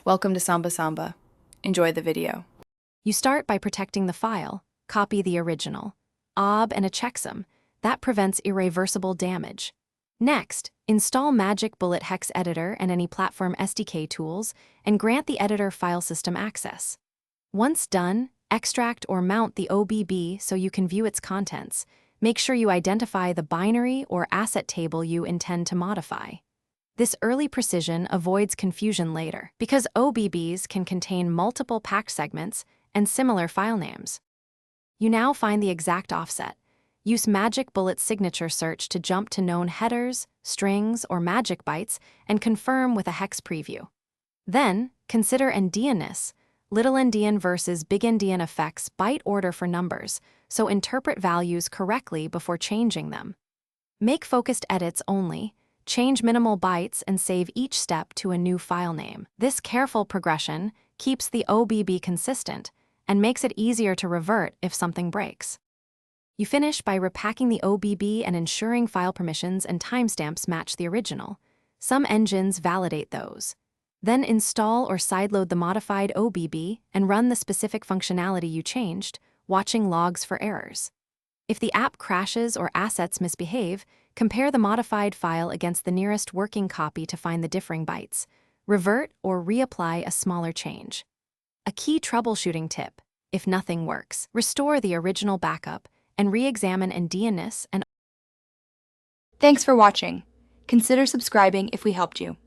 Welcome to Samba Samba. Enjoy the video. You start by protecting the file, copy the original, and a checksum. That prevents irreversible damage. Next, install Magic Bullet Hex Editor and any platform SDK tools and grant the editor file system access. Once done, extract or mount the OBB so you can view its contents. Make sure you identify the binary or asset table you intend to modify. This early precision avoids confusion later, because OBBs can contain multiple packed segments and similar file names. You now find the exact offset. Use Magic Bullet Signature Search to jump to known headers, strings, or magic bytes and confirm with a hex preview. Then, consider endianness. Little endian versus big endian affects byte order for numbers, so interpret values correctly before changing them. Make focused edits only. Change minimal bytes and save each step to a new file name. This careful progression keeps the OBB consistent and makes it easier to revert if something breaks. You finish by repacking the OBB and ensuring file permissions and timestamps match the original. Some engines validate those. Then install or sideload the modified OBB and run the specific functionality you changed, watching logs for errors. If the app crashes or assets misbehave, compare the modified file against the nearest working copy to find the differing bytes. Revert or reapply a smaller change. A key troubleshooting tip: if nothing works, restore the original backup and re-examine endianness and... Thanks for watching. Consider subscribing if we helped you.